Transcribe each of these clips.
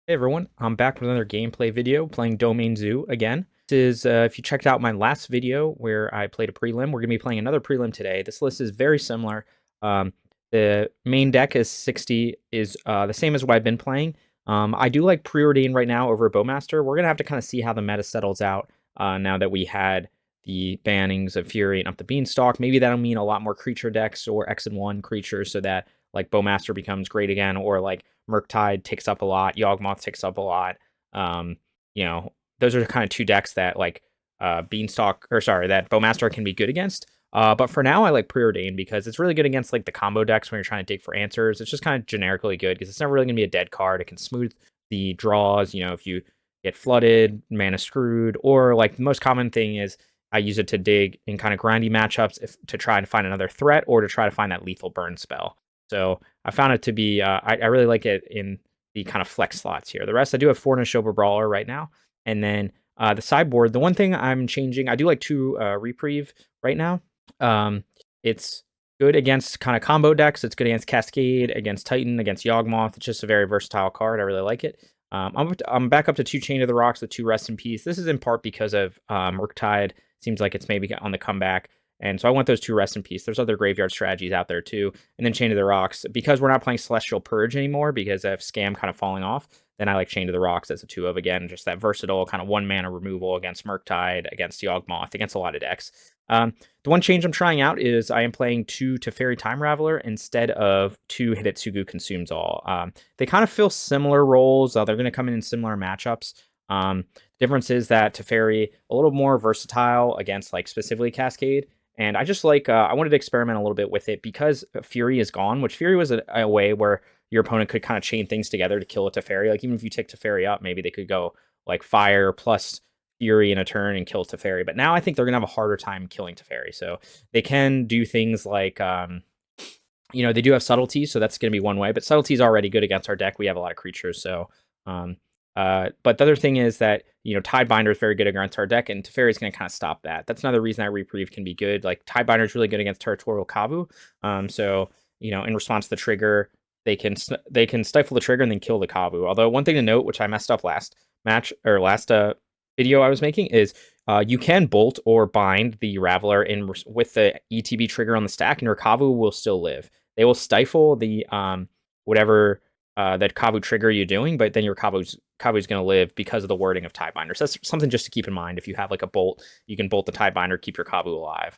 Hey everyone, I'm back with another gameplay video playing Domain Zoo again. This is, if you checked out my last video where I played a prelim, we're going to be playing another prelim today. This list is very similar. The main deck is 60, is the same as what I've been playing. I do like Preordain right now over Bowmaster. We're going to have to kind of see how the meta settles out now that we had the bannings of Fury and Up the Beanstalk. Maybe that'll mean a lot more creature decks or X and 1 creatures so that like Bowmaster becomes great again, or like Murktide ticks up a lot, Yawgmoth ticks up a lot. You know, those are kind of two decks that like Beanstalk, or sorry, that Bowmaster can be good against. But for now, I like Preordain because it's really good against like the combo decks when you're trying to dig for answers. It's just kind of generically good because it's never really gonna be a dead card. It can smooth the draws. You know, if you get flooded, mana screwed, or like the most common thing is I use it to dig in kind of grindy matchups to try and find another threat or to try to find that lethal burn spell. So I found it to be, I really like it in the kind of flex slots here. The rest, I do have 4 Nishoba Brawler right now. And then the sideboard, the one thing I'm changing, I do like 2 Reprieve right now. It's good against kind of combo decks. It's good against Cascade, against Titan, against Yawgmoth. It's just a very versatile card. I really like it. I'm back up to 2 Chain of the Rocks with 2 Rest in Peace. This is in part because of Murktide. Seems like it's maybe on the comeback. And so I want those 2 Rest in Peace. There's other graveyard strategies out there too. And then Chain of the Rocks. Because we're not playing Celestial Purge anymore, because of Scam kind of falling off, then I like Chain of the Rocks as a 2 of, again, just that versatile kind of 1 mana removal against Murktide, against Yawgmoth, against a lot of decks. The one change I'm trying out is I am playing 2 Teferi Time Raveler instead of 2 Hidetsugu Consumes All. They kind of fill similar roles. They're going to come in similar matchups. The difference is that Teferi a little more versatile against like specifically Cascade. And I just like, I wanted to experiment a little bit with it because Fury is gone, which Fury was a way where your opponent could kind of chain things together to kill a Teferi. Like even if you take Teferi up, maybe they could go like Fire plus Fury in a turn and kill Teferi. But now I think they're going to have a harder time killing Teferi. So they can do things like, you know, they do have Subtlety, so that's going to be one way. But Subtlety is already good against our deck. We have a lot of creatures, so... but the other thing is that, you know, Tidebinder is very good against our deck, and Teferi is going to kind of stop that. That's another reason that Reprieve can be good. Like, Tidebinder is really good against Territorial Kavu. So, you know, in response to the trigger, they can stifle the trigger and then kill the Kavu. Although, one thing to note, which I messed up last match, or last video I was making, is you can bolt or bind the Raveler with the ETB trigger on the stack, and your Kavu will still live. They will stifle the whatever... that Kavu trigger you're doing, but then your Kavu's going to live because of the wording of Tidebinder. So that's something just to keep in mind. If you have like a bolt, you can bolt the Tidebinder, keep your Kavu alive.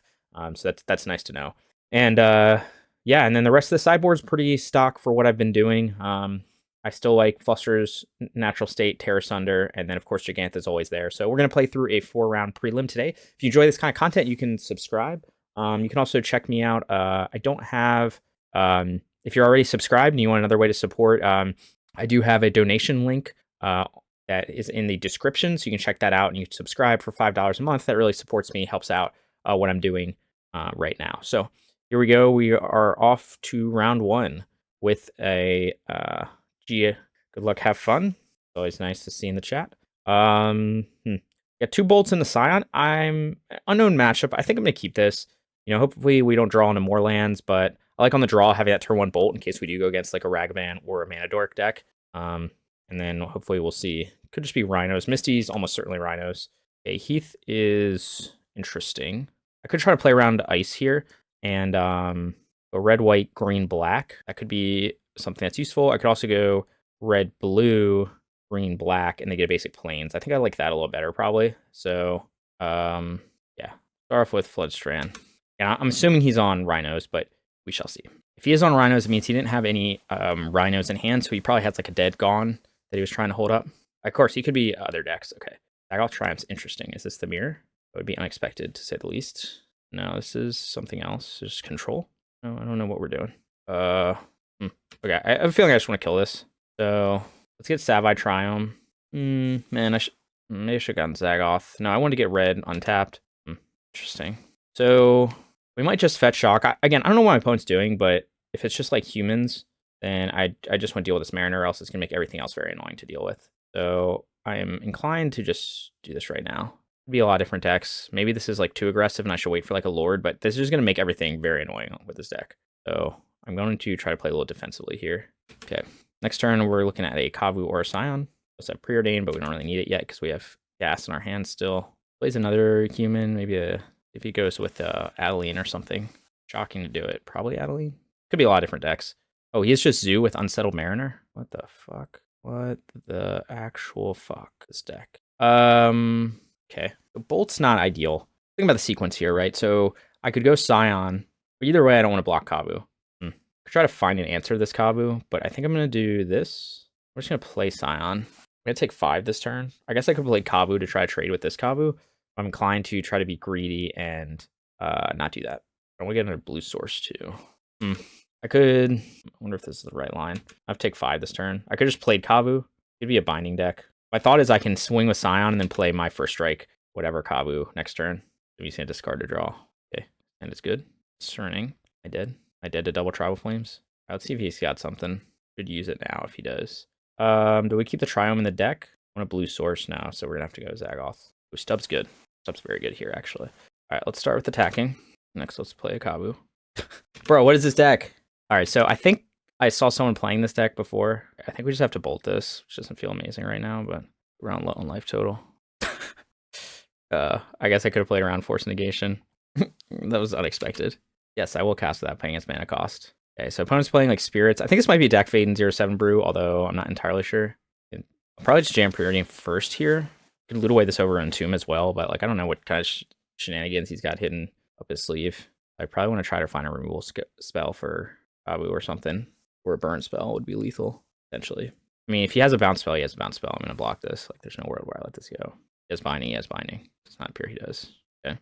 So that's nice to know. And yeah, and then the rest of the sideboard is pretty stock for what I've been doing. I still like Fluster's Natural State, Tear Asunder, and then of course Jegantha is always there. So we're going to play through a 4-round prelim today. If you enjoy this kind of content, you can subscribe. You can also check me out. I don't have... if you're already subscribed and you want another way to support, I do have a donation link that is in the description, so you can check that out and you can subscribe for $5 a month. That really supports me, helps out what I'm doing right now. So here we go. We are off to round 1 with a good luck, have fun. Always nice to see in the chat. Got 2 bolts in the Scion. I'm unknown matchup. I think I'm gonna keep this. You know, hopefully we don't draw into more lands, but I like on the draw having that turn 1 bolt in case we do go against like a Ragavan or a Mana Dork deck. And then hopefully we'll see. Could just be Rhinos. Misty's almost certainly Rhinos. Okay, Heath is interesting. I could try to play around ice here and go red, white, green, black. That could be something that's useful. I could also go red, blue, green, black, and they get a basic plains. I think I like that a little better probably. So yeah, start off with Flooded Strand. Yeah, I'm assuming he's on Rhinos, but we shall see. If he is on Rhinos, it means he didn't have any Rhinos in hand, so he probably has like a dead Gone that he was trying to hold up. Of course, he could be other decks. Okay. Zagoth Triume's interesting. Is this the mirror? It would be unexpected, to say the least. No, this is something else. Just control. No, I don't know what we're doing. Okay, I have a feeling I just want to kill this. So, let's get Savai Triome. Man, maybe I should have gotten Zagoth. No, I wanted to get red untapped. Interesting. So... we might just fetch shock. Again, I don't know what my opponent's doing, but if it's just like humans, then I just want to deal with this Mariner, or else it's going to make everything else very annoying to deal with. So I am inclined to just do this right now. It'd be a lot of different decks. Maybe this is like too aggressive and I should wait for like a Lord, but this is just going to make everything very annoying with this deck. So I'm going to try to play a little defensively here. Okay, next turn we're looking at a Kavu or a Scion. Let's have Preordain, but we don't really need it yet because we have gas in our hands still. Plays another human, maybe if he goes with Adeline or something. Shocking to do it. Probably Adeline. Could be a lot of different decks. Oh, he is just Zoo with Unsettled Mariner? What the fuck? What the actual fuck? This deck. Okay. The Bolt's not ideal. Think about the sequence here, right? So I could go Scion. But either way, I don't want to block Kavu. Could try to find an answer to this Kavu, but I think I'm going to do this. I'm just going to play Scion. I'm going to take 5 this turn. I guess I could play Kavu to try to trade with this Kavu. I'm inclined to try to be greedy and not do that. I want to get another blue source too. I could. I wonder if this is the right line. I have to take 5 this turn. I could just play Kavu. It'd be a binding deck. My thought is I can swing with Scion and then play my first strike, whatever Kavu next turn. Maybe he's going to discard to draw. Okay, and it's good. Discerning. I did to double Tribal Flames. Let's see if he's got something. Could use it now if he does. Do we keep the Triome in the deck? I want a blue source now, so we're going to have to go Zagoth. Ooh, Stub's good. Stub's very good here, actually. All right, let's start with attacking. Next, let's play a Kavu. Bro, what is this deck? All right, so I think I saw someone playing this deck before. I think we just have to bolt this, which doesn't feel amazing right now, but we're on low on life total. I guess I could have played around Force Negation. That was unexpected. Yes, I will cast without paying its mana cost. Okay, so opponent's playing like Spirits. I think this might be a deck Fade in 0-7 Brew, although I'm not entirely sure. I'll probably just jam Preordain first here. Can loot away this Overgrown Tomb as well, but like I don't know what kind of shenanigans he's got hidden up his sleeve. I probably want to try to find a removal spell for Kavu or something, or a burn spell would be lethal, potentially. I mean, if he has a bounce spell, he has a bounce spell. I'm going to block this. Like, there's no world where I let this go. He has binding, he has binding. It's not appear he does. Okay.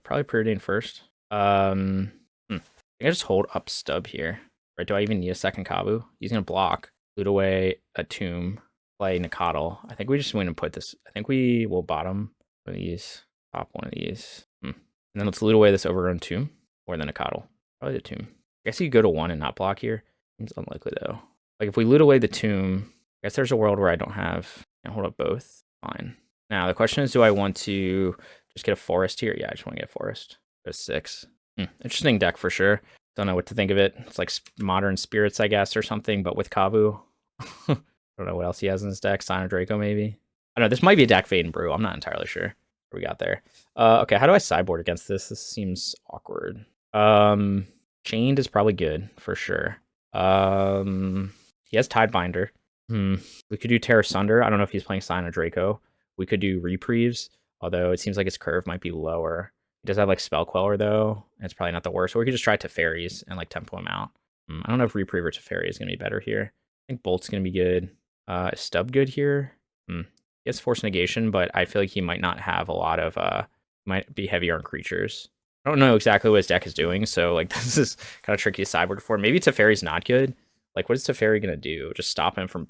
Probably Preordain first. I think I just hold up Stub here. Right? Do I even need a second Kavu? He's going to block, loot away a Tomb, play Nacatl. I think we just win and put this. I think we will bottom one of these, top one of these. And then let's loot away this Overgrown Tomb, or the Nacatl. Probably the Tomb. I guess you could go to 1 and not block here. It's unlikely though. Like if we loot away the Tomb, I guess there's a world where I don't have, can't hold up both. Fine. Now the question is, do I want to just get a forest here? Yeah, I just want to get a forest. Go 6. Interesting deck for sure. Don't know what to think of it. It's like modern Spirits, I guess, or something, but with Kavu. I don't know what else he has in his deck. Scion of Draco, maybe. I don't know. This might be a deck Fade and Brew. I'm not entirely sure what we got there. Okay, how do I sideboard against this? This seems awkward. Chained is probably good for sure. He has Tidebinder. We could do Tear Asunder. I don't know if he's playing Scion of Draco. We could do Reprieves, although it seems like his curve might be lower. He does have like Spell Queller though, and it's probably not the worst. Or we could just try Teferis and like tempo him out. I don't know if Reprieve or Teferi is going to be better here. I think Bolt's going to be good. Is Stub good here? He has Force Negation, but I feel like he might not have a lot of, might be heavier on creatures. I don't know exactly what his deck is doing, so like this is kind of tricky to sideboard for. Maybe Teferi's not good. Like what is Teferi going to do? Just stop him from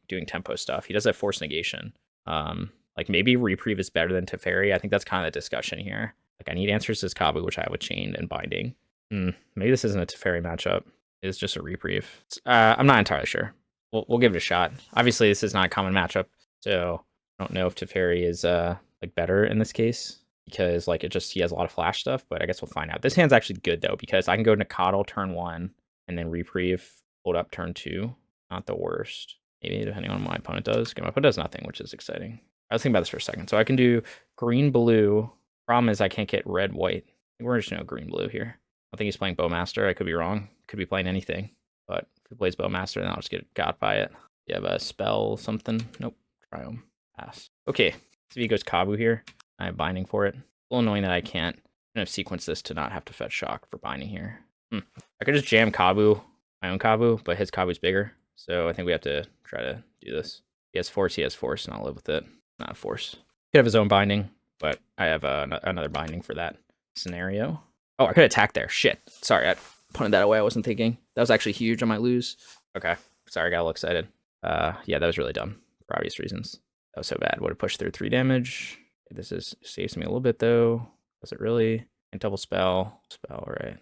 doing tempo stuff. He does have Force Negation. Like maybe Reprieve is better than Teferi. I think that's kind of the discussion here. Like I need answers to this Kavu, which I have with Chained and Binding. Maybe this isn't a Teferi matchup. It's just a Reprieve. I'm not entirely sure. We'll give it a shot. Obviously, this is not a common matchup, so I don't know if Teferi is like better in this case because like he has a lot of flash stuff. But I guess we'll find out. This hand's actually good though because I can go Nacatl turn 1 and then Reprieve hold up turn 2. Not the worst. Maybe depending on what my opponent does. Okay, my opponent does nothing, which is exciting. I was thinking about this for a second. So I can do green blue. Problem is I can't get red white. I think we're just gonna go green blue here. I think he's playing Bowmaster. I could be wrong. Could be playing anything. But if he plays Bowmaster, then I'll just get got by it. You have a spell something? Nope. Triome. Pass. Okay. So if he goes Kavu here, I have binding for it. A little annoying that I can't kind of sequence this to not have to fetch shock for binding here. I could just jam Kavu, my own Kavu, but his Kavu's bigger. So I think we have to try to do this. He has force, and I'll live with it. Not force. He could have his own binding, but I have another binding for that scenario. Oh, I could attack there. Shit. Sorry, I punted that away. I wasn't thinking. That was actually huge. I might lose. Okay. Sorry, I got a little excited. Yeah, that was really dumb for obvious reasons. That was so bad. Would have pushed through 3 damage. This saves me a little bit though. Does it really? And double spell. Spell, right.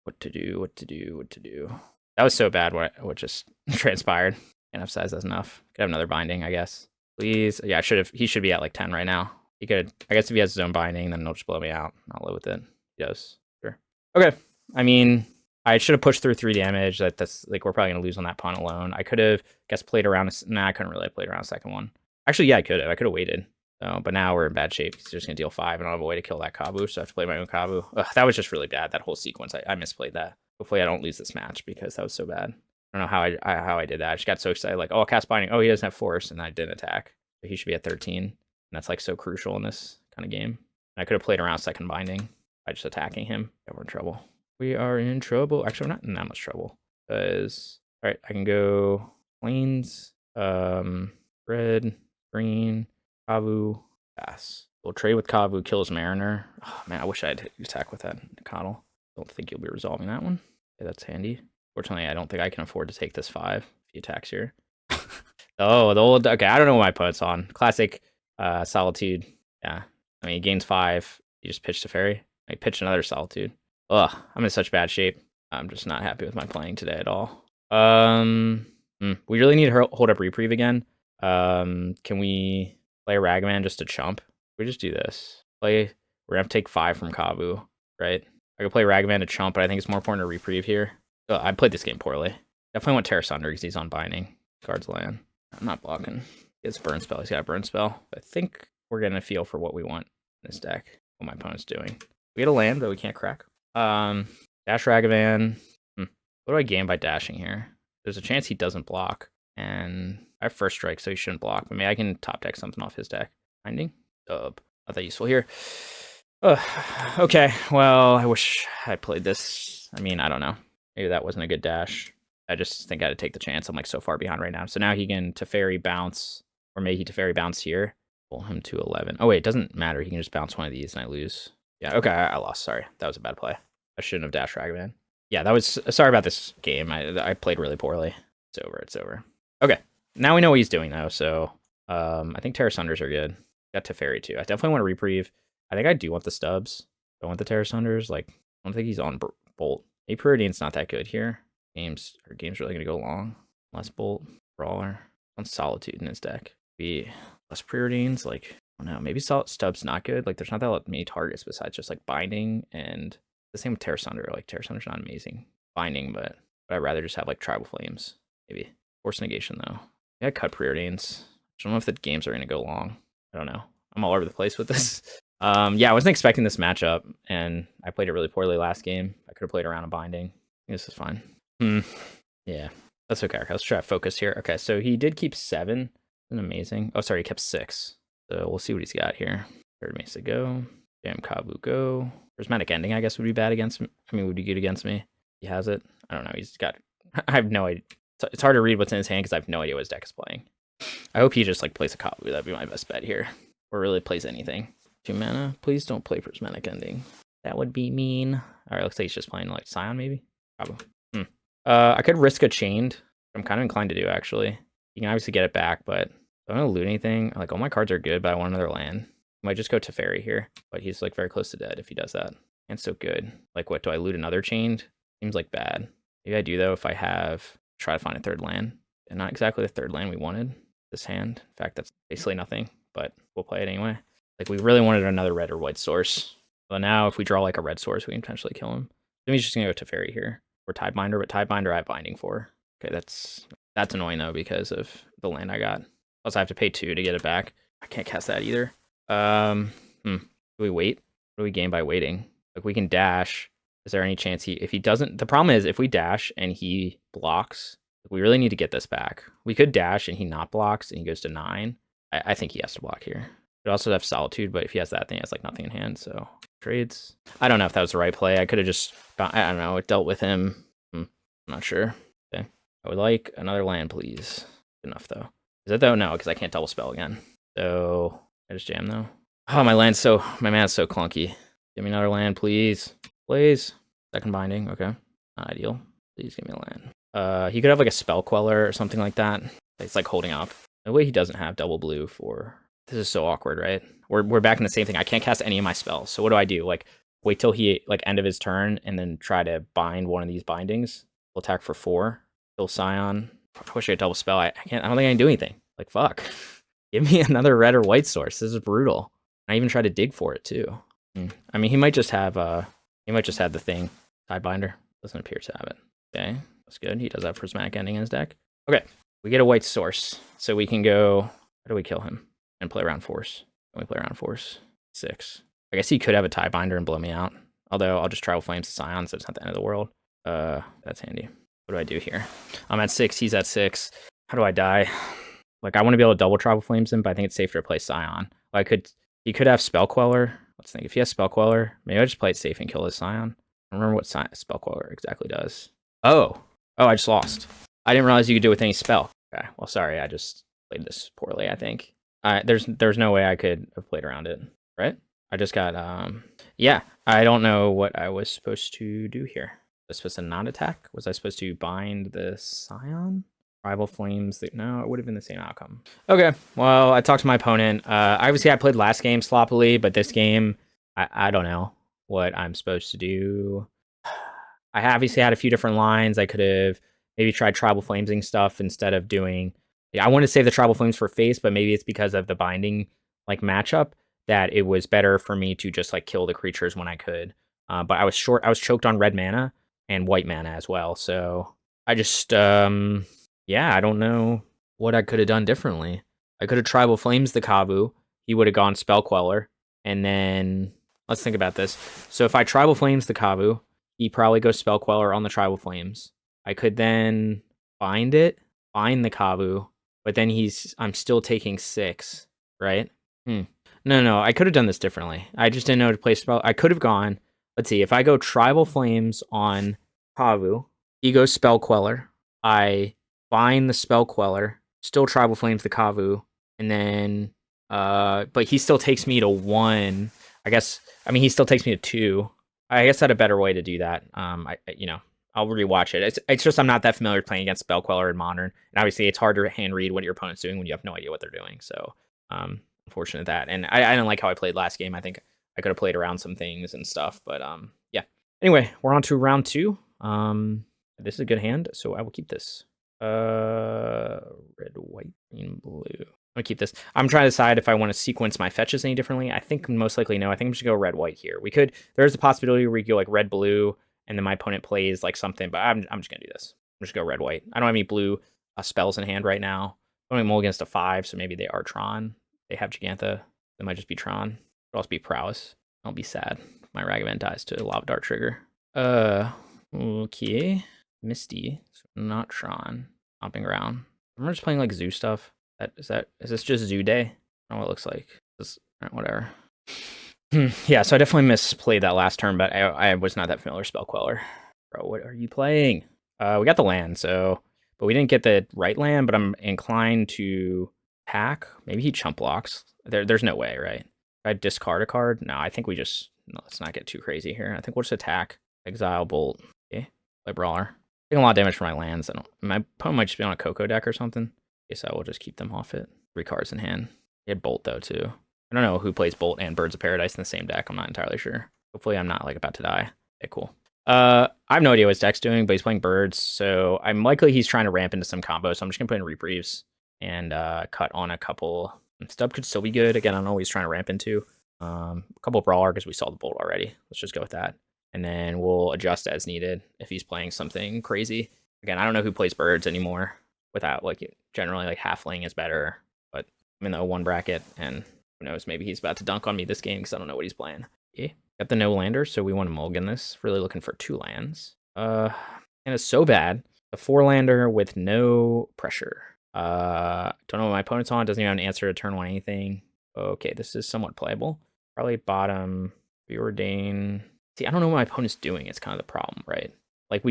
What to do. That was so bad what just transpired. Can't have size, that's enough. Could have another binding, I guess. Please. Yeah, he should be at like 10 right now. He could, I guess if he has his own binding, then he'll just blow me out. I'll live with it. He does. Sure. Okay. I mean, I should have pushed through 3 damage. That's like we're probably gonna lose on that pawn alone. I could have played around. Nah, I couldn't really have played around a second one. Actually, yeah, I could have. I could have waited. So, but now we're in bad shape. He's just gonna deal 5, and I don't have a way to kill that Kavu, so I have to play my own Kavu. Ugh, that was just really bad. That whole sequence, I misplayed that. Hopefully, I don't lose this match because that was so bad. I don't know how I did that. I just got so excited, like, oh, I'll cast Binding. Oh, he doesn't have Force, and I didn't attack. So he should be at 13, and that's like so crucial in this kind of game. And I could have played around second Binding by just attacking him. Yeah, we're in trouble. We are in trouble. Actually, we're not in that much trouble because all right, I can go plains, red, green, Kavu, pass. We'll trade with Kavu, kills Mariner. Oh man, I wish I had attack with that Nacatl. Don't think you'll be resolving that one. Okay, that's handy. Fortunately, I don't think I can afford to take this 5 if he attacks here. Oh, the old. Okay, I don't know what my opponent's on. Classic Solitude. Yeah, I mean, he gains 5. You just pitch Teferi. I pitch another Solitude. Ugh, I'm in such bad shape. I'm just not happy with my playing today at all. We really need to hold up Reprieve again. Can we play Ragavan just to chump? We just do this. We're gonna have to take 5 from Kavu, right? I could play Ragavan to chump, but I think it's more important to Reprieve here. I played this game poorly. Definitely want Tear Asunder because he's on Binding. Cards land. I'm not blocking. He has Burn Spell. He's got a Burn Spell. I think we're getting a feel for what we want in this deck. What my opponent's doing. We get a land, but we can't crack. Dash Ragavan. What do I gain by dashing here? There's a chance he doesn't block. And I have first strike, so he shouldn't block. But maybe I can top deck something off his deck. Binding? Not that useful here. Okay, well, I wish I played this. I mean, I don't know. Maybe that wasn't a good dash. I just think I had to take the chance. I'm like so far behind right now. So now he can Teferi bounce, or maybe he Teferi bounce here. Pull him to 11. Oh wait, it doesn't matter. He can just bounce one of these and I lose. Yeah, okay, I lost. Sorry, that was a bad play. I shouldn't have dashed Ragavan. Yeah, that was. Sorry about this game. I played really poorly. It's over. It's over. Okay, now we know what he's doing though. So I think Tear Asunders are good. Got Teferi too. I definitely want to Reprieve. I think I do want the stubs. I want the Tear Asunders. Like, I don't think he's on Bolt. Preordain's not that good here. Game's really gonna go long. Less Bolt, Brawler, on Solitude in his deck. Be less Preordains. Like, I don't know. Maybe stubs not good. Like, there's not that many targets besides just like Binding and the same with Tear Asunder. Like, Tear Asunder's not amazing. Binding, but I'd rather just have like Tribal Flames. Maybe Force Negation though. Yeah, I cut Preordains. I don't know if the games are gonna go long. I don't know. I'm all over the place with this. Yeah, I wasn't expecting this matchup, and I played it really poorly last game. I could have played around a Binding. This is fine. Yeah, that's okay. Let's try to focus here. Okay, so he did keep 7. Isn't amazing. Oh, sorry, he kept 6. So we'll see what he's got here. Third Mesa go. Jam Kavu go. Prismatic Ending, I guess, would be bad against me. I mean, would be good against me. He has it. I don't know. He's got. I have no idea. It's hard to read what's in his hand because I have no idea what his deck is playing. I hope he just like plays a Kavu. That'd be my best bet here. Or really plays anything. 2 mana. Please don't play Prismatic Ending. That would be mean. All right, looks like he's just playing like Scion maybe. Kavu. I could risk a Chained. I'm kind of inclined to do actually. You can obviously get it back, but I don't want to loot anything. Like all my cards are good, but I want another land. I might just go Teferi here, but he's like very close to dead if he does that. And so good. Like what, do I loot another Chained? Seems like bad. Maybe I do though if I have try to find a third land. And not exactly the third land we wanted this hand. In fact, that's basically nothing, but we'll play it anyway. Like we really wanted another red or white source. But now if we draw like a red source, we can potentially kill him. Then he's just gonna go Teferi here. Or Tidebinder, but Tidebinder I have Binding for. Okay, that's annoying though because of the land I got. Plus I have to pay 2 to get it back. I can't cast that either. Do we wait? What do we gain by waiting? Like we can dash. Is there any chance if he doesn't? The problem is if we dash and he blocks, we really need to get this back. We could dash and he not blocks and he goes to 9. I think he has to block here. We also have Solitude, but if he has that, then he has like nothing in hand. So trades. I don't know if that was the right play. I could have just, I don't know, it dealt with him. I'm not sure. Okay. I would like another land, please. Good enough though. Is it though? No, because I can't double spell again. So I just jam though. Oh, my man's so clunky. Give me another land, please. Please. Second Binding. Okay. Not ideal. Please give me a land. He could have like a Spell Queller or something like that. It's like holding up. The way he doesn't have double blue for. This is so awkward, right? We're back in the same thing. I can't cast any of my spells. So what do? Like wait till he like end of his turn and then try to bind one of these bindings. We'll attack for 4. Kill Scion. I wish I had double spell. I can't. I don't think I can do anything. Like fuck. Give me another red or white source. This is brutal. I even tried to dig for it too. I mean, he might just have the thing Tidebinder. Doesn't appear to have it. Okay, that's good. He does have Prismatic Ending in his deck. Okay, we get a white source, so we can go. How do we kill him and play around force? Can we play around force? 6. I guess he could have a Tie Binder and blow me out. Although I'll just Tribal Flames to Scion, so it's not the end of the world. That's handy. What do I do here? I'm at 6. He's at 6. How do I die? Like, I want to be able to double Tribal Flames him, but I think it's safer to play Scion. He could have Spell Queller. Let's think. If he has Spell Queller, maybe I just play it safe and kill his Scion. I don't remember what Spell Queller exactly does. Oh, I just lost. I didn't realize you could do it with any spell. Okay, well, sorry, I just played this poorly, I think. There's no way I could have played around it, right? I just got, yeah, I don't know what I was supposed to do here. Was I supposed to not attack? Was I supposed to bind the Scion? Rival Flames, no, it would have been the same outcome. Okay, well, I talked to my opponent. Obviously, I played last game sloppily, but this game, I don't know what I'm supposed to do. I obviously had a few different lines. I could have maybe tried Tribal Flamesing stuff instead of doing... I wanted to save the Tribal Flames for face, but maybe it's because of the binding like matchup that it was better for me to just like kill the creatures when I could. But I was choked on red mana and white mana as well. So I just, yeah, I don't know what I could have done differently. I could have Tribal Flames the Kavu. He would have gone Spell Queller. And then, let's think about this. So if I Tribal Flames the Kavu, he probably goes Spell Queller on the Tribal Flames. I could then bind the Kavu, but then I'm still taking 6, right? No, I could have done this differently. I just didn't know to play spell. I could have gone, let's see, if I go Tribal Flames on Kavu, he goes Spell Queller. I bind the Spell Queller, still Tribal Flames the Kavu, and then, but he still takes me to 1. He still takes me to 2. I guess I had a better way to do that. I'll rewatch it. It's just I'm not that familiar playing against Spell Queller in Modern, and obviously it's hard to hand read what your opponent's doing when you have no idea what they're doing. So, unfortunate that. And I didn't like how I played last game. I think I could have played around some things and stuff, but yeah. Anyway, we're on to round 2. This is a good hand, so I will keep this. Red, white, green, blue. I'm gonna keep this. I'm trying to decide if I want to sequence my fetches any differently. I think most likely no. I think I'm just gonna go red, white here. There's a possibility where we go like red, blue, and then my opponent plays like something, but I'm just gonna do this. I'm just gonna go red, white. I don't have any blue spells in hand right now. I don't have Mulligan against a 5, so maybe they are Tron. They have Jegantha. They might just be Tron. Could also be Prowess. I'll be sad if my Ragavan dies to a Lava Dart trigger. Okay. Misty. So not Tron. Hopping around. I'm just playing like zoo stuff. Is this just zoo day? I don't know what it looks like. Whatever. Yeah, so I definitely misplayed that last turn, but I was not that familiar with Spell Queller. Bro, what are you playing? We got the land, but we didn't get the right land, but I'm inclined to attack. Maybe he chump blocks. There's no way, right? If I discard a card? No, I think let's not get too crazy here. I think we'll just attack. Exile, Bolt. Okay, play Brawler. Taking a lot of damage from my lands. My opponent might just be on a Coco deck or something. Guess I will just keep them off it. 3 cards in hand. He had Bolt though too. I don't know who plays Bolt and Birds of Paradise in the same deck. I'm not entirely sure. Hopefully I'm not like about to die. Okay, cool. I have no idea what his deck's doing, but he's playing Birds, so I'm likely he's trying to ramp into some combos. So I'm just gonna put in Reprieves and cut on a couple. Stub could still be good. Again, I don't know what he's trying to ramp into. A couple Brawler because we saw the Bolt already. Let's just go with that. And then we'll adjust as needed if he's playing something crazy. Again, I don't know who plays Birds anymore without, like, generally, like, Halfling is better. But I'm in the 0-1 bracket, and who knows, maybe he's about to dunk on me this game because I don't know what he's playing. Okay, got the no lander, so we want to mulligan this. Really looking for 2 lands. And it's so bad. A 4-lander with no pressure. Don't know what my opponent's on. Doesn't even have an answer to turn 1 anything. Okay, this is somewhat playable. Probably bottom, Preordain. See, I don't know what my opponent's doing. It's kind of the problem, right? Like,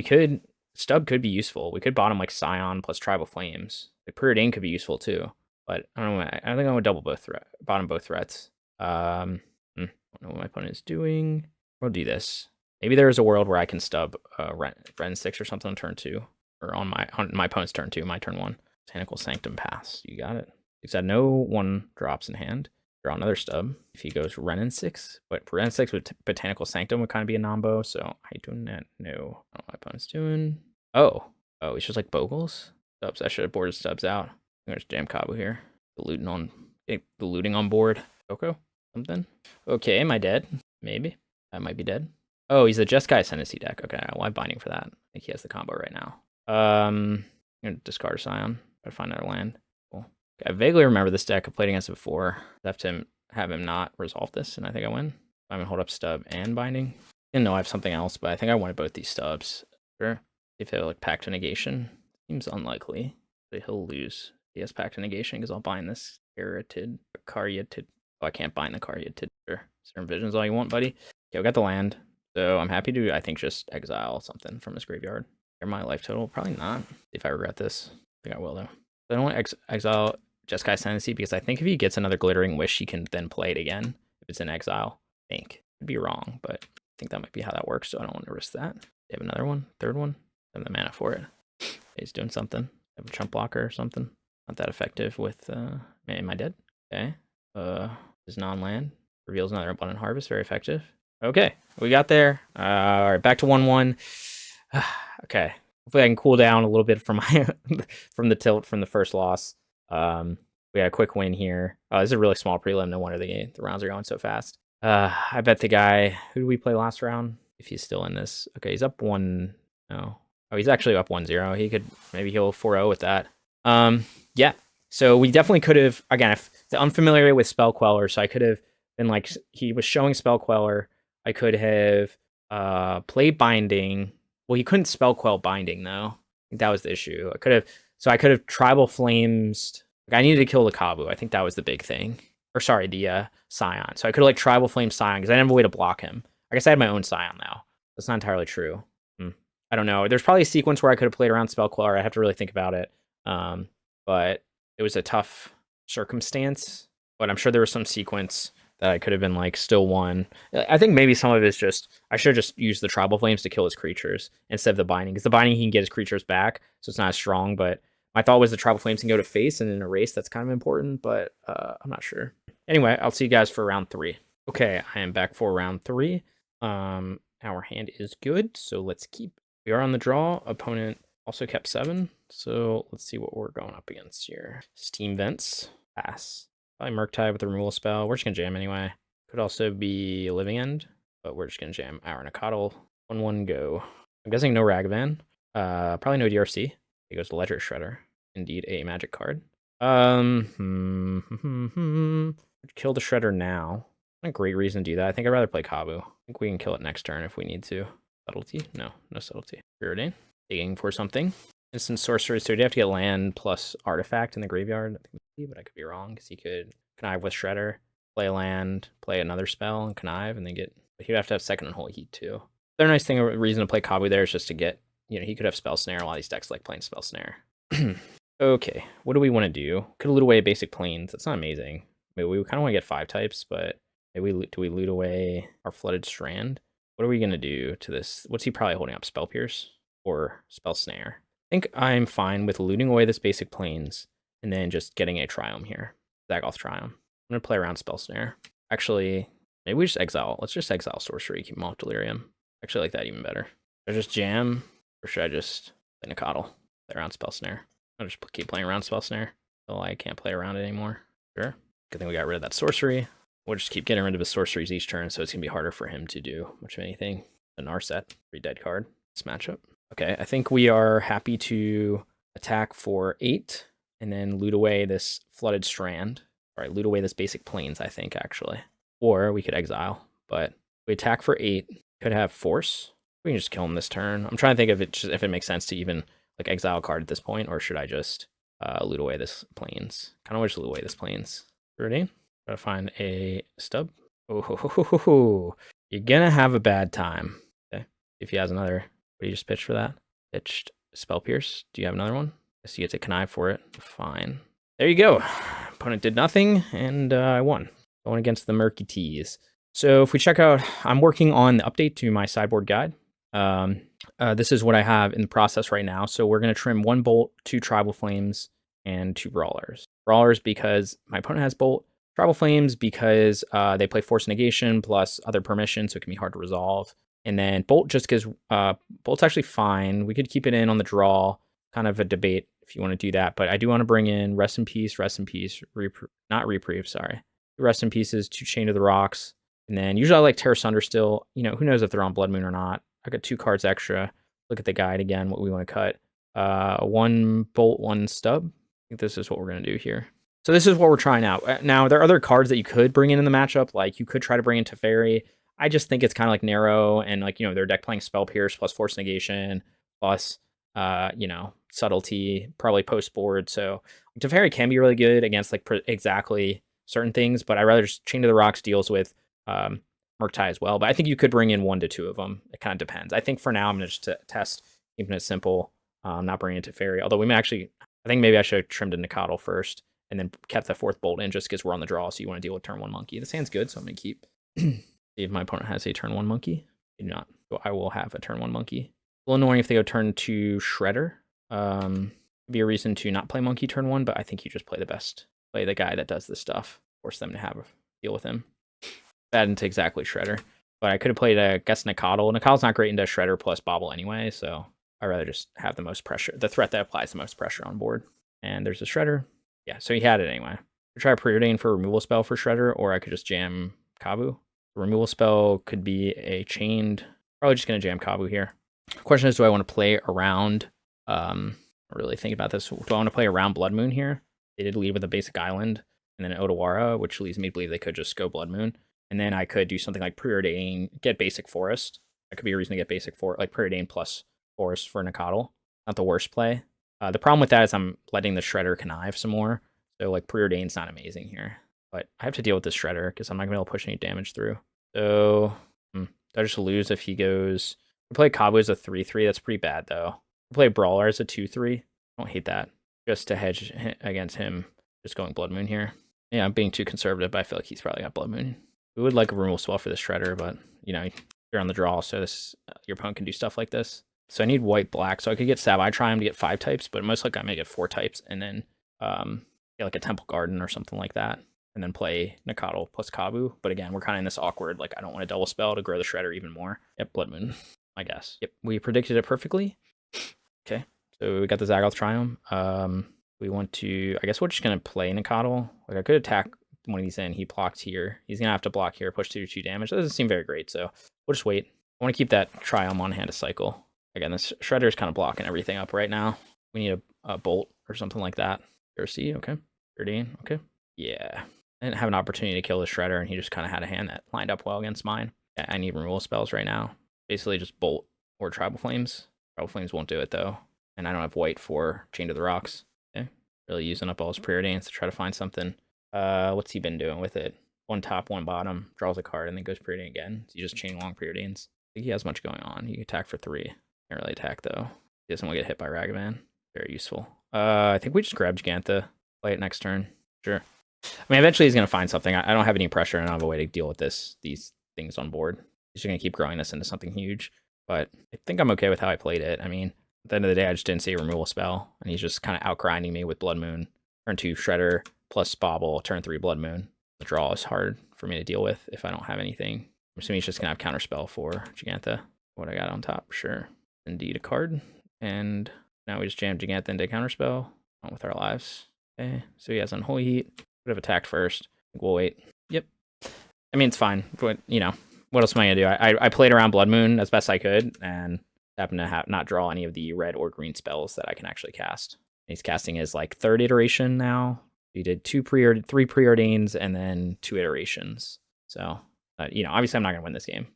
Stub could be useful. We could bottom, like, Scion plus Tribal Flames. Like, Preordain could be useful, too. But I don't know. I don't think I'm going to bottom both threats. I don't know what my opponent is doing. We'll do this. Maybe there is a world where I can stub Ren 6 or something on turn 2. Or on my opponent's turn 2, my turn 1. Botanical Sanctum pass. You got it. Because I know 1 drops in hand. Draw another stub. If he goes Ren 6, but Ren 6 with Botanical Sanctum would kind of be a nombo, so I do not know. I don't know what my opponent's doing. Oh, he's just like Bogles? Stubs. I should have boarded stubs out. I'm gonna just jam Kavu here. The looting on board. Coco? Something? Okay, am I dead? Maybe. I might be dead. Oh, he's a Jeskai Ascendancy deck. Okay, well, I'm binding for that. I think he has the combo right now. I'm gonna discard a Scion. Try to find another land. Cool. Okay, I vaguely remember this deck. I played against it before. Left him, have him not resolve this, and I think I win. I'm gonna hold up stub and binding. Didn't know I have something else, but I think I wanted both these stubs. Sure. If it like Pact to Negation, seems unlikely. But he'll lose. He has Pact to Negation because I'll bind this Caryatid. Oh, I can't bind the Caryatid. Sure. Certain Visions all you want, buddy. Okay, we got the land. So I'm happy to, I think, just exile something from his graveyard. Clear my life total? Probably not. If I regret this. I think I will, though. I don't want to exile Jeskai Ascendancy because I think if he gets another Glittering Wish, he can then play it again if it's in exile. I think. Could be wrong, but I think that might be how that works, so I don't want to risk that. You have another one? Third one? I have the mana for it. He's doing something. I have a chump blocker or something. Not that effective with, am I dead? Okay. Is non-land. Reveals another Abundant Harvest. Very effective. Okay, we got there. All right, back to 1-1. Okay, hopefully I can cool down a little bit from my from the tilt from the first loss. We had a quick win here. This is a really small prelim. No wonder the rounds are going so fast. I bet the guy. Who did we play last round? If he's still in this. Okay, he's up 1. No. Oh, he's actually up 1-0. He could maybe he'll 4-0 with that. Yeah. So we definitely could have. Again, if the unfamiliar with Spell Queller, so I could have been like he was showing Spell Queller. I could have played Binding. Well, he couldn't Spell Quell Binding, though. I think that was the issue. I could have Tribal Flames. Like, I needed to kill the Kavu. I think that was the big thing. Or sorry, the Scion. So I could have like Tribal Flame Scion because I didn't have a way to block him. I guess I had my own Scion now. That's not entirely true. I don't know. There's probably a sequence where I could have played around Spell Queller. I have to really think about it. But it was a tough circumstance. But I'm sure there was some sequence that I could have been like still won. I think maybe some of it is just I should have just used the Tribal Flames to kill his creatures instead of the Binding. Because the Binding he can get his creatures back, so it's not as strong. But my thought was the Tribal Flames can go to face, and in a race that's kind of important. But I'm not sure. Anyway, I'll see you guys for round 3. Okay, I am back for round 3. Our hand is good, so let's keep. We are on the draw. Opponent also kept 7, so let's see what we're going up against here. Steam Vents, pass. Probably Murktide with the removal spell. We're just going to jam anyway. Could also be Living End, but we're just going to jam our Nacatl. 1-1 go. I'm guessing no Ragavan. Probably no DRC. It goes to Ledger Shredder. Indeed, a magic card. Kill the Shredder now. Not a great reason to do that. I think I'd rather play Kavu. I think we can kill it next turn if we need to. Subtlety? No, no subtlety. Preordain. Digging for something. Instant sorcery, so you'd have to get land plus artifact in the graveyard. I think, but I could be wrong because he could connive with Shredder, play a land, play another spell, and connive, and then get. But he'd have to have second and Holy Heat too. The other nice thing, a reason to play Kavu there is just to get, he could have Spell Snare. A lot of these decks like playing Spell Snare. Okay, what do we want to do? Could loot away basic planes. That's not amazing. Maybe we kind of want to get 5 types, but maybe do we loot away our Flooded Strand? What are we gonna do to this? What's he probably holding up? Spell Pierce or Spell Snare? I think I'm fine with looting away this basic planes and then just getting a Triome here. Zagoth Triome. I'm going to play around Spell Snare. Actually, maybe we just exile. Let's just exile Sorcery, keep him off Delirium. Actually, I like that even better. Should I just jam or should I just play Nacatl? Play around Spell Snare. I'll just keep playing around Spell Snare until I can't play around it anymore. Sure. Good thing we got rid of that Sorcery. We'll just keep getting rid of his Sorceries each turn, so it's going to be harder for him to do much of anything. The Narset, 3 dead card. This matchup. Okay, I think we are happy to attack for 8 and then loot away this Flooded Strand. All right, loot away this basic planes, I think, actually. Or we could exile, but we attack for 8. Could have Force. We can just kill him this turn. I'm trying to think if it makes sense to even like exile a card at this point, or should I just loot away this planes? Kind of wish to loot away this planes. Ready? Gotta find a stub. Oh, you're gonna have a bad time. Okay, if he has another. What do you just pitch for that? Pitched Spell Pierce. Do you have another one? Guess you get to connive for it. Fine. There you go. Opponent did nothing, and I won. Going against the Murktide. So if we check out, I'm working on the update to my sideboard guide. This is what I have in the process right now. So we're going to trim 1 Bolt, 2 Tribal Flames, and 2 Brawlers. Brawlers because my opponent has Bolt. Tribal Flames because they play Force Negation plus other permissions, so it can be hard to resolve. And then Bolt just because Bolt's actually fine. We could keep it in on the draw. Kind of a debate if you want to do that. But I do want to bring in Rest in Peace, not Reprieve, sorry. Rest in Pieces, 2 Chain of the Rocks. And then usually I like Tear Asunder still. You know, who knows if they're on Blood Moon or not. I got 2 cards extra. Look at the guide again, what we want to cut. 1 bolt, 1 stub. I think this is what we're going to do here. So this is what we're trying out. Now, there are other cards that you could bring in the matchup. Like, you could try to bring in Teferi. I just think it's kind of like narrow, and like, you know, their deck playing Spell Pierce plus Force Negation plus, you know, Subtlety, probably post board. So Teferi can be really good against like exactly certain things, but I rather just Chain to the Rocks deals with Murktide as well. But I think you could bring in 1 to 2 of them. It kind of depends. I think for now I'm gonna just test keeping it simple, not bringing it to Teferi. Although we may actually, I think maybe I should have trimmed a Nacatl first and then kept the 4th bolt in just because we're on the draw. So you want to deal with turn 1 monkey. This hand's good, so I'm gonna keep. See if my opponent has a turn 1 monkey. They do not. So I will have a turn 1 monkey. A little annoying if they go turn 2 Shredder. Be a reason to not play monkey turn 1, but I think you just play the best. Play the guy that does this stuff. Force them to have a deal with him. Bad into exactly Shredder. But I could have played, I guess, Nacatl. Nacatl's not great into Shredder plus Bobble anyway, so I'd rather just have the most pressure. The threat that applies the most pressure on board. And there's a Shredder. Yeah, so he had it anyway. I could try Preordain for a removal spell for Shredder, or I could just jam Kavu. The removal spell could be a chained. Probably just going to jam Kavu here. The question is, do I want to play around... really think about this. Do I want to play around Blood Moon here? They did lead with a basic island and then an Otawara, which leads me to believe they could just go Blood Moon. And then I could do something like Preordain, get basic forest. That could be a reason to get basic forest, like Preordain plus forest for Nacatl. Not the worst play. The problem with that is I'm letting the Shredder connive some more. So like Preordain's not amazing here. But I have to deal with this Shredder because I'm not going to be able to push any damage through. So I just lose if he goes... We play Kavu as a 3/3. That's pretty bad though. Play Brawler as a 2/3. I don't hate that. Just to hedge against him, just going Blood Moon here. Yeah, I'm being too conservative, but I feel like he's probably got Blood Moon. We would like a removal spell for this Shredder, but, you know, you're on the draw, so this your opponent can do stuff like this. So I need white-black, so I could get Savai Triome to get 5 types, but most likely I'm going to get 4 types, and then get like a Temple Garden or something like that, and then play Nacatl plus Kavu. But again, we're kind of in this awkward, like, I don't want to double spell to grow the Shredder even more. Yep, Blood Moon, I guess. Yep, we predicted it perfectly. Okay, so we got the Zagoth Triome. We want to, I guess we're just going to play Nacatl. Like, I could attack when he's in. He blocked here. He's going to have to block here, push 2 damage. That doesn't seem very great, so we'll just wait. I want to keep that Triome on hand to cycle. Again, this Shredder is kind of blocking everything up right now. We need a bolt or something like that. Jersey, okay. Preordain, okay. Yeah. I didn't have an opportunity to kill the Shredder, and he just kind of had a hand that lined up well against mine. Yeah, I need removal spells right now. Basically just bolt or Tribal Flames. Tribal Flames won't do it, though. And I don't have white for Chain to the Rocks. Okay. Really using up all his Preordains to try to find something. What's he been doing with it? 1 top, 1 bottom. Draws a card, and then goes Preordain again. So you just chain long Preordains. I think he has much going on. He can attack for 3. Can't really attack, though. He doesn't want to get hit by Ragavan. Very useful. I think we just grab Jegantha. Play it next turn. Sure. I mean, eventually he's going to find something. I don't have any pressure, and I don't have a way to deal with these things on board. He's just going to keep growing this into something huge. But I think I'm okay with how I played it. I mean, at the end of the day, I just didn't see a removal spell, and he's just kind of outgrinding me with Blood Moon. Turn 2 Shredder plus Bobble, turn 3 Blood Moon. The draw is hard for me to deal with if I don't have anything. I'm assuming he's just going to have Counterspell for Jegantha. What I got on top, sure. Indeed a card. And now we just jam Jegantha into Counterspell on with our lives. Okay, so he has Unholy Heat. Would have attacked first. We'll wait. Yep. I mean, it's fine, but, you know, what else am I going to do? I played around Blood Moon as best I could, and happened to not draw any of the red or green spells that I can actually cast. He's casting his, like, 3rd iteration now. He did 3 Preordains and then 2 iterations. So, you know, obviously I'm not going to win this game.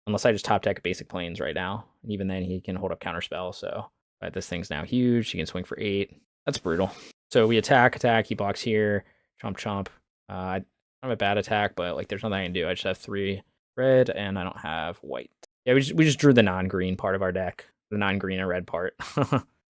Unless I just top deck basic planes right now. And even then, he can hold up Counterspell, so... But this thing's now huge. He can swing for 8. That's brutal. So we attack. He blocks here. Chomp. I don't have a bad attack, but like there's nothing I can do. I just have 3 red, and I don't have white. Yeah, we just drew the non-green part of our deck. The non-green and red part.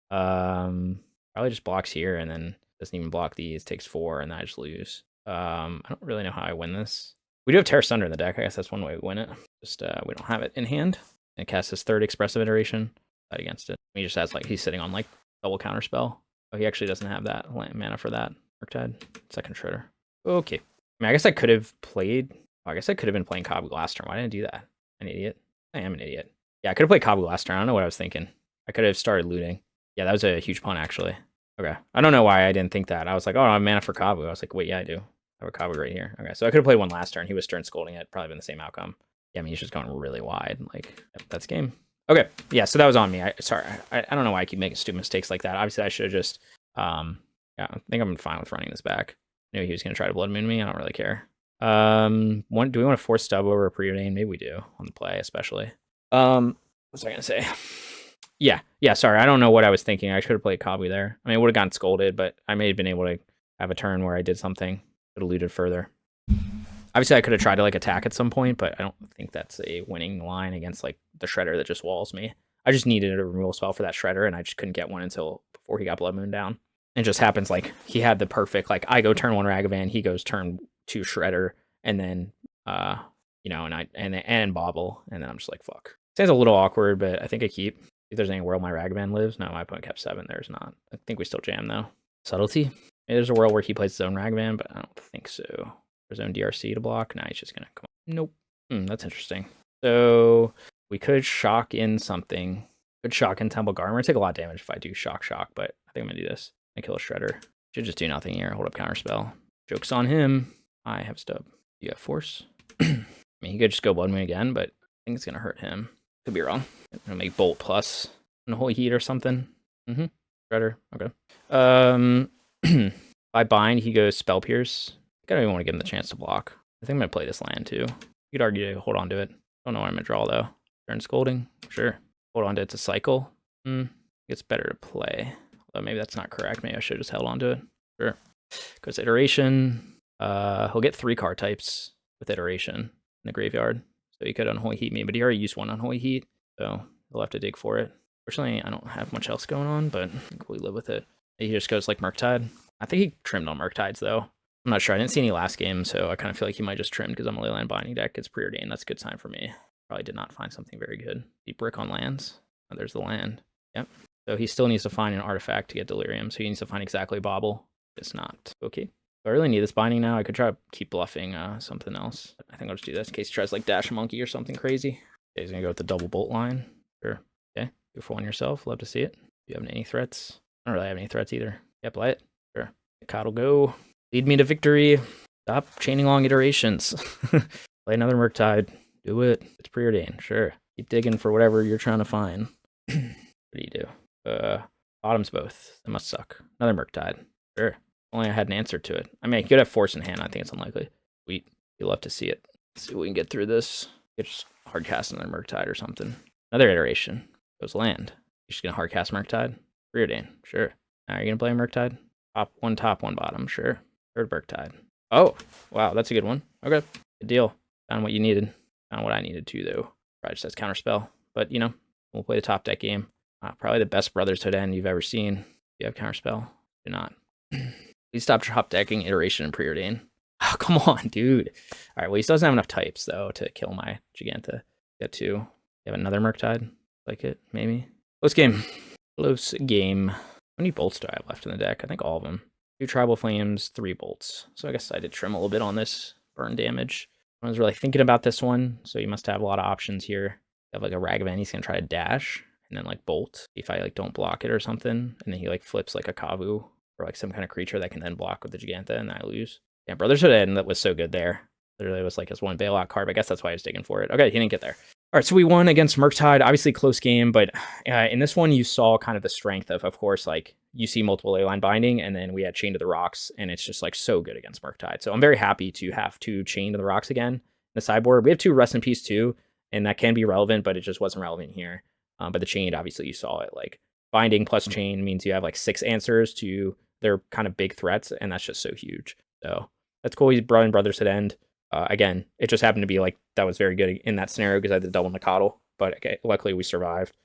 Probably just blocks here, and then doesn't even block these. Takes 4, and then I just lose. I don't really know how I win this. We do have Tear Asunder in the deck. I guess that's one way we win it. Just we don't have it in hand. And cast his 3rd expressive iteration. Fight against it. He just has like he's sitting on like double Counterspell. Oh, he actually doesn't have that mana for that. Murktide, 2nd Shredder. Okay. I mean, I guess I could have played... Oh, I guess I could have been playing Kavu last turn. Why didn't I do that? An idiot. I am an idiot. Yeah, I could have played Kavu last turn. I don't know what I was thinking. I could have started looting. Yeah, that was a huge punt, actually. Okay. I don't know why I didn't think that. I was like, oh, I have mana for Kavu. I was like, wait, yeah, I do. I have a Kavu right here. Okay, so I could have played one last turn. He was stern scolding it. Probably been the same outcome. Yeah, I mean, he's just going really wide. Like, yep, that's game. Okay, yeah, so that was on me. Sorry, I don't know why I keep making stupid mistakes like that. Obviously, I should have just, yeah, I think I'm fine with running this back. I knew he was going to try to Blood Moon me. I don't really care. Do we want to force stub over a Preordain? Maybe we do on the play, especially. What was I going to say? Yeah, sorry, I don't know what I was thinking. I should have played Kavu there. I mean, I would have gotten scolded, but I may have been able to have a turn where I did something. Could have looted further. Obviously, I could have tried to like attack at some point, but I don't think that's a winning line against like the Shredder that just walls me. I just needed a removal spell for that Shredder, and I just couldn't get one until before he got Blood Moon down. It just happens like he had the perfect, like I go turn 1 Ragavan, he goes turn 2 Shredder, and then you know, and Bobble, and then I'm just like fuck. Sounds a little awkward, but I think I keep. If there's any world my Ragavan lives, no, my opponent kept 7. There's not. I think we still jam though. Subtlety. Maybe there's a world where he plays his own Ragavan, but I don't think so. His own DRC to block. Nah, he's just gonna come on. Nope. That's interesting. So we could shock in something. Could shock in Temple Guard. I'm gonna take a lot of damage if I do shock, but I think I'm gonna do this. I kill a Shredder. Should just do nothing here. Hold up counterspell. Joke's on him. I have stub. You have force. I mean, he could just go Blood Moon again, but I think it's gonna hurt him. Could be wrong. I'm gonna make Bolt plus Holy Heat or something. Shredder. Okay. If I bind, he goes Spell Pierce. I don't even want to give him the chance to block. I think I'm going to play this land too. You could argue to hold on to it. Don't know what I'm going to draw though. Turn Scolding. Sure. Hold on to it to cycle. It's better to play. Although maybe that's not correct. Maybe I should have just held on to it. Sure. Goes Iteration. He'll get 3 card types with Iteration in the graveyard. So he could Unholy Heat me, but he already used 1 Unholy Heat. So he'll have to dig for it. Fortunately, I don't have much else going on, but I think we live with it. He just goes like Murktide. I think he trimmed on Murktides though. I'm not sure. I didn't see any last game, so I kind of feel like he might just trim because I'm a Leyline Binding deck. It's Preordain. That's a good sign for me. Probably did not find something very good. Deep Brick on lands. Oh, there's the land. Yep. So he still needs to find an artifact to get Delirium, so he needs to find exactly Bobble. It's not. Okay. So I really need this binding now. I could try to keep bluffing something else. But I think I'll just do this in case he tries like Dash a Monkey or something crazy. Okay, he's going to go with the double bolt line. Sure. Okay. Go for one yourself. Love to see it. Do you have any threats? I don't really have any threats either. Yeah, play it. Sure. Nacatl go. Lead me to victory. Stop chaining long iterations. Play another Murktide. Do it. It's Preordain. Sure. Keep digging for whatever you're trying to find. What do you do? Bottoms both. That must suck. Another Murktide. Sure. Only I had an answer to it. I mean, you could have force in hand. I think it's unlikely. Sweet. You'll love to see it. Let's see if we can get through this. Just hard cast another Murktide or something. Another iteration. Goes land. You're just gonna hard cast Murktide. Preordain. Sure. Now you're gonna play Murktide. Top, one bottom. Sure. Third Murktide. Oh, wow, that's a good one. Okay, good deal. Found what you needed. Found what I needed too, though. Probably just has counterspell. But, you know, we'll play the top deck game. Probably the best Brotherhood end you've ever seen. You have counterspell. Do not. Please stop top decking Iteration and Preordain. Oh, come on, dude. All right, well, he still doesn't have enough types, though, to kill my Jegantha. Get 2. You have another Murktide? Like it, maybe? Close game. Close game. How many bolts do I have left in the deck? I think all of them. 2 Tribal Flames, 3 bolts. So I guess I did trim a little bit on this burn damage. I was really thinking about this one, so you must have a lot of options here. You have like a Ragavan, he's gonna try to dash, and then like bolt if I like don't block it or something, and then he like flips like a Kavu or like some kind of creature that can then block with the Jegantha, and I lose. Yeah, Brotherhood End, that was so good there. Literally was like his one bailout card, but I guess that's why I was digging for it. Okay, he didn't get there. All right, so we won against Murktide. Obviously close game, but in this one you saw kind of the strength of course, like you see multiple Leyline Binding, and then we had Chain to the Rocks, and it's just like so good against Murktide. So I'm very happy to have 2 Chain to the Rocks again in the sideboard. We have 2 Rest in Peace too, and that can be relevant, but it just wasn't relevant here. But the Chain, obviously you saw it. Like Binding plus Chain means you have like 6 answers to their kind of big threats, and that's just so huge. So that's cool. He's brought in Brotherhood End. Again, it just happened to be like that was very good in that scenario because I did double Nacatl, but okay, luckily we survived.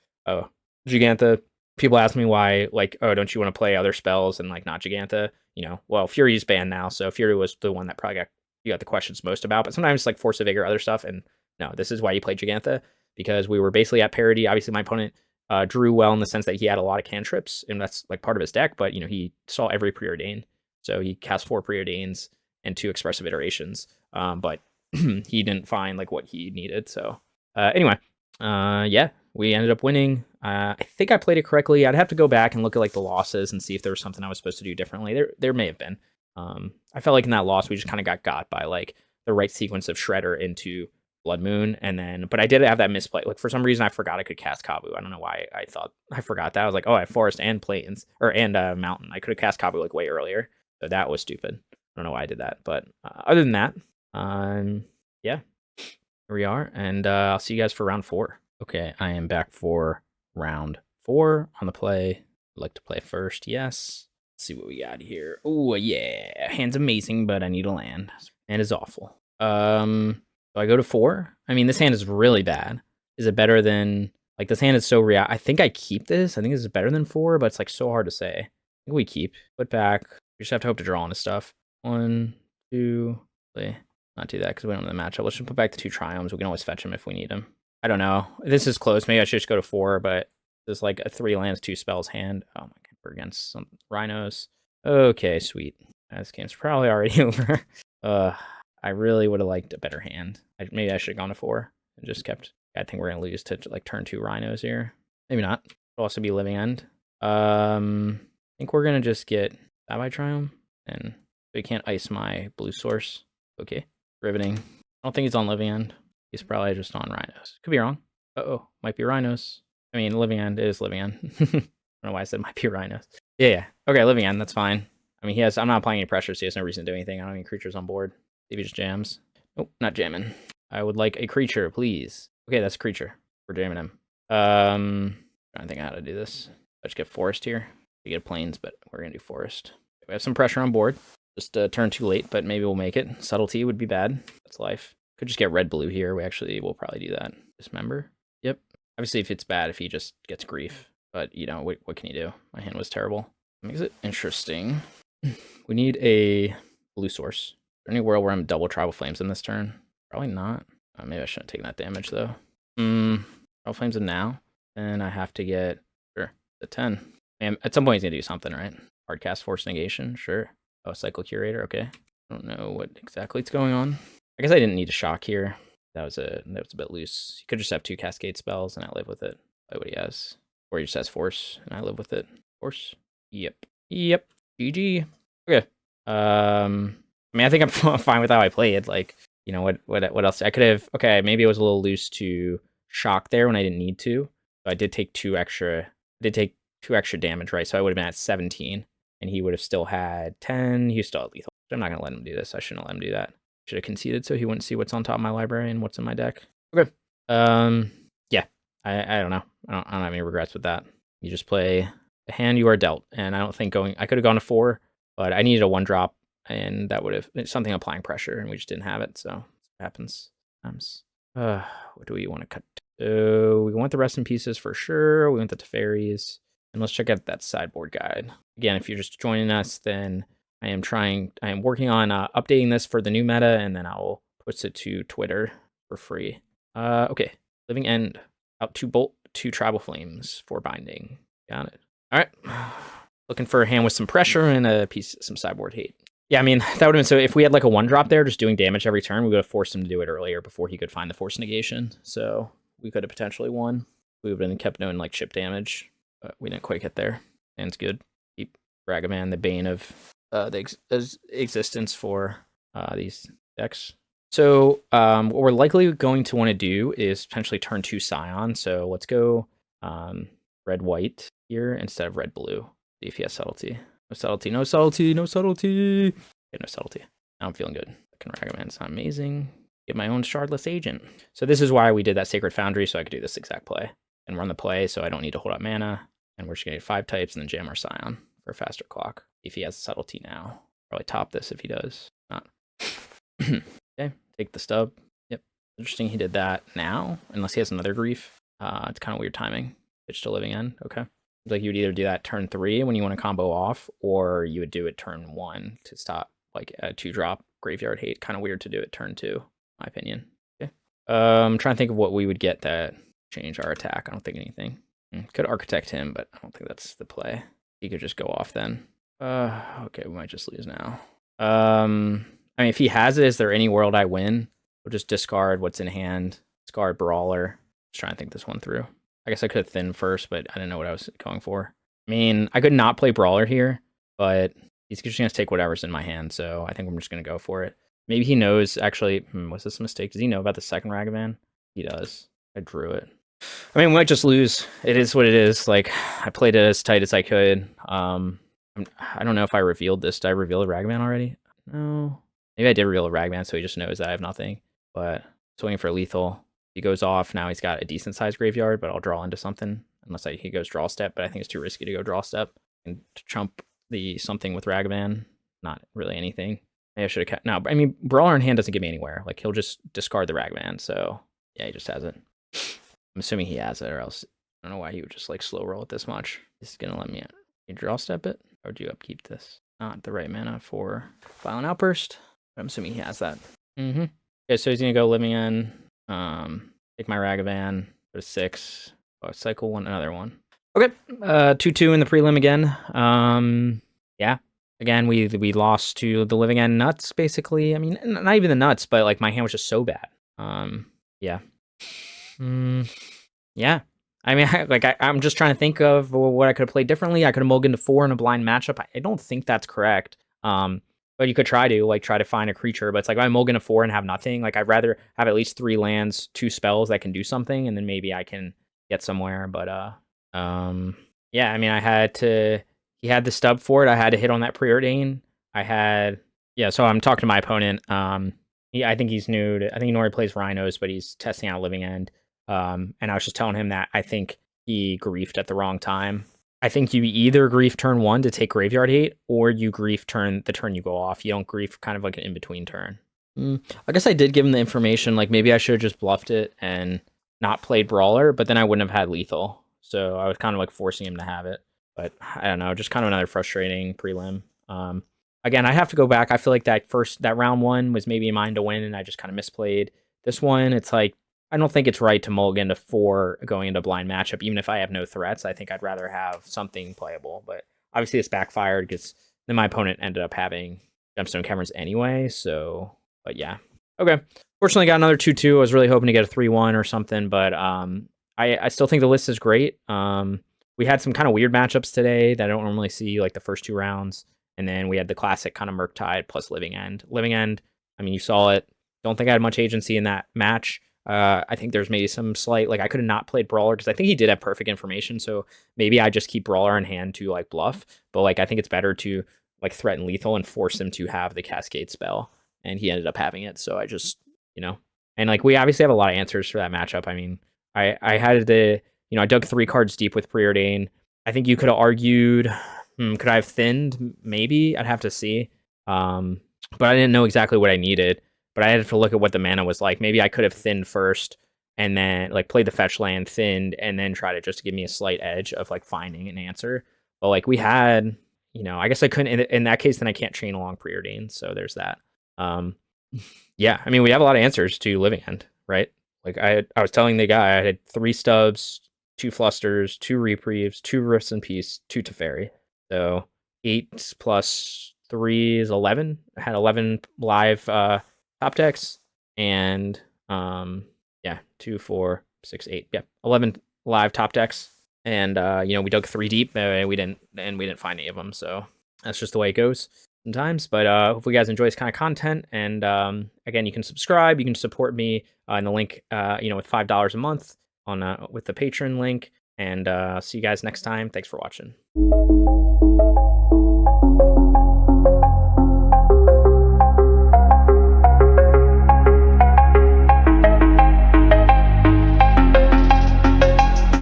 Jegantha, people ask me why, like, oh, don't you want to play other spells and like not Jegantha? You know, well, Fury's banned now, so Fury was the one that probably you got the questions most about. But sometimes like Force of Vigor, other stuff, and no, this is why you play Jegantha, because we were basically at parity. Obviously, my opponent drew well in the sense that he had a lot of cantrips, and that's like part of his deck. But you know, he saw every Preordain, so he cast 4 Preordains and 2 Expressive Iterations. But he didn't find like what he needed. So anyway, yeah, we ended up winning. I think I played it correctly. I'd have to go back and look at like the losses and see if there was something I was supposed to do differently. There may have been. I felt like in that loss we just kind of got by like the right sequence of Shredder into Blood Moon, and then but I did have that misplay. Like for some reason I forgot I could cast Kavu. I don't know why I thought I forgot that. I was like, oh, I have Forest and Plains and Mountain. I could have cast Kavu like way earlier. So that was stupid. I don't know why I did that, but other than that, yeah, here we are, and I'll see you guys for round 4. Okay, I am back for round 4 on the play. I'd like to play first, yes. Let's see what we got here. Oh yeah, hand's amazing, but I need a land. Hand is awful. So I go to 4. I mean, this hand is really bad. Is it better than like this hand is so I think I keep this. I think this is better than 4, but it's like so hard to say. I think we keep. Put back. We just have to hope to draw into stuff. 1, 2, 3. Not do that because we don't know the matchup. Let's just put back the 2 Triomes. We can always fetch them if we need them. I don't know. This is close. Maybe I should just go to 4, but there's like a 3 lands, 2 spells hand. Oh my god, we're against some rhinos. Okay, sweet. This game's probably already over. I really would have liked a better hand. Maybe I should have gone to 4 and just kept. I think we're gonna lose to like turn 2 rhinos here. Maybe not. It'll also be living end. I think we're gonna just get Savai Triome, and we can't ice my blue source. Okay, riveting. I don't think he's on living end. He's probably just on rhinos. Could be wrong. Uh-oh, might be rhinos. I mean, living end is living end. I don't know why I said might be rhinos. Yeah. Okay, living end, that's fine. I mean, I'm not applying any pressure, so he has no reason to do anything. I don't have any creatures on board. Maybe he just jams. Nope, not jamming. I would like a creature, please. Okay, that's a creature. We're jamming him. Trying to think how to do this. Let's get forest here. We get plains, but we're gonna do forest. We have some pressure on board. Just turn too late, but maybe we'll make it. Subtlety would be bad. That's life. Could just get red-blue here. We'll probably do that. Dismember. Yep. Obviously, if it's bad, if he just gets grief. But, you know, what can you do? My hand was terrible. Makes it interesting. We need a blue source. Is there any world where I'm double Tribal Flames in this turn? Probably not. Maybe I shouldn't have taken that damage, though. Tribal Flames in now. Then I have to get, sure, the 10. And at some point, he's going to do something, right? Hardcast Force Negation, sure. Oh, Cycle Curator, okay. I don't know what exactly is going on. I guess I didn't need a shock here. That was a bit loose. You could just have 2 Cascade spells, and I live with it. Play what he has. Or he just has Force, and I live with it. Force? Yep. GG. Okay. I mean, I think I'm fine with how I played. Like, you know, what else? I could have... Okay, maybe it was a little loose to shock there when I didn't need to. So I did take 2 extra... damage, right? So I would have been at 17. And he would have still had 10. He was still at lethal. I'm not going to let him do this. I shouldn't let him do that. Should have conceded so he wouldn't see what's on top of my library and what's in my deck. Okay. Yeah. I don't know. I don't have any regrets with that. You just play the hand you are dealt. And I don't think I could have gone to 4, but I needed a 1-drop, and that would have been something applying pressure, and we just didn't have it. So it happens sometimes. What do we want to cut? So we want the rest in pieces for sure. We want the Teferis. And let's check out that sideboard guide. Again, if you're just joining us, then I am working on updating this for the new meta, and then I'll post it to Twitter for free. Okay, living end. Out 2 bolt, 2 Tribal Flames for binding. Got it. All right. Looking for a hand with some pressure and some sideboard hate. Yeah, I mean, that would have been, so if we had like a 1-drop there, just doing damage every turn, we would have forced him to do it earlier before he could find the Force Negation. So we could have potentially won. We would have been kept doing like chip damage, but we didn't quite get there. Hand's good. Keep Ragavan, the bane of the existence for these decks. So what we're likely going to want to do is potentially turn 2 Scion. So let's go red-white here instead of red-blue. See if he has subtlety. No subtlety, no subtlety, no subtlety. Okay, no subtlety. Now I'm feeling good. Ragavan's not amazing. Get my own shardless agent. So this is why we did that Sacred Foundry, so I could do this exact play and run the play, so I don't need to hold up mana. And we're just going to get 5 types and then jam our Scion for a faster clock. If he has subtlety now. Probably top this if he does. Not. Okay, take the stub. Yep. Interesting he did that now, unless he has another grief. It's kind of weird timing. Pitch to living end. Okay. Seems like you would either do that turn 3 when you want to combo off, or you would do it turn 1 to stop like a 2-drop graveyard hate. Kind of weird to do it turn 2, my opinion. Okay. I'm trying to think of what we would get that change our attack. I don't think anything. Could architect him, but I don't think that's the play. He could just go off then. Okay, we might just lose now. I mean, if he has it, is there any world I win? We'll just discard what's in hand. Discard Brawler. Just trying to think this one through. I guess I could have thin first, but I didn't know what I was going for. I mean, I could not play Brawler here, but he's just gonna take whatever's in my hand, so I think I'm just gonna go for it. Maybe he knows, actually, was this a mistake? Does he know about the second Ragavan? He does. I drew it. I mean, we might just lose. It is what it is. Like, I played it as tight as I could. I don't know if I revealed this. Did I reveal the Ragavan already? No. Maybe I did reveal the Ragavan, so he just knows that I have nothing. But just waiting for lethal. He goes off. Now he's got a decent-sized graveyard, but I'll draw into something. Unless he goes draw step, but I think it's too risky to go draw step. And to chump the something with Ragavan. Not really anything. Maybe I should have kept... No, I mean, Brawler in hand doesn't get me anywhere. Like, he'll just discard the Ragavan, so... Yeah, he just has it. I'm assuming he has it, or else... I don't know why he would just, like, slow roll it this much. This is gonna let me... You draw step it? Or do you upkeep this? Not the right mana for Violent Outburst. But I'm assuming he has that. Mm-hmm. Okay, so he's gonna go Living End. Take my Ragavan. Go to 6. Oh, cycle one, another one. Okay, 2-2 in the prelim again. Yeah. Again, we lost to the Living End nuts, basically. I mean, not even the nuts, but like my hand was just so bad. Yeah. Yeah. I mean, I'm just trying to think of what I could have played differently. I could have mulliganed to 4 in a blind matchup. I don't think that's correct. But you could try to find a creature. But it's like, if I mulligan to 4 and have nothing, like I'd rather have at least 3 lands, 2 spells that can do something, and then maybe I can get somewhere. But yeah, I mean, he had the stub for it. I had to hit on that Preordain. So I'm talking to my opponent. I think he's new to, I think he normally plays Rhinos, but he's testing out Living End. And I was just telling him that I think he griefed at the wrong time. I think you either grief turn 1 to take Graveyard Hate, or you grief the turn you go off. You don't grief kind of like an in-between turn. I guess I did give him the information, like maybe I should have just bluffed it and not played Brawler, but then I wouldn't have had lethal. So I was kind of like forcing him to have it. But I don't know, just kind of another frustrating prelim. Again, I have to go back. I feel like that round 1 was maybe mine to win, and I just kind of misplayed. This one, it's like, I don't think it's right to mulligan to 4 going into blind matchup. Even if I have no threats, I think I'd rather have something playable. But obviously this backfired because then my opponent ended up having Gemstone Caverns anyway. So, but yeah. Okay. Fortunately, got another 2-2. I was really hoping to get a 3-1 or something, but I still think the list is great. We had some kind of weird matchups today that I don't normally see, like the first 2 rounds. And then we had the classic kind of Murktide plus Living End. Living End, I mean, you saw it. Don't think I had much agency in that match. I think there's maybe some slight, like I could have not played Brawler because I think he did have perfect information. So maybe I just keep Brawler in hand to like bluff. But like I think it's better to like threaten lethal and force him to have the Cascade spell. And he ended up having it. So I just, and like we obviously have a lot of answers for that matchup. I mean, I had I dug 3 cards deep with Preordain. I think you could have argued, could I have thinned? Maybe. I'd have to see. But I didn't know exactly what I needed. But I had to look at what the mana was like. Maybe I could have thinned first and then like played the fetch land, thinned, and then try to just give me a slight edge of like finding an answer. But like we had, I guess I couldn't, in that case, then I can't chain along Preordain. So there's that. Yeah, I mean, we have a lot of answers to Living End, right? Like I was telling the guy I had 3 stubs, 2 flusters, 2 reprieves, 2 rifts in peace, 2 Teferi. So 8 plus 3 is 11. I had 11 live top decks, and 2, 4, 6, 8, 11 live top decks, and we dug 3 deep, and we didn't find any of them, so that's just the way it goes sometimes. But hopefully you guys enjoy this kind of content, and again, you can subscribe, you can support me in the link with $5 a month on with the Patreon link, and see you guys next time. Thanks for watching.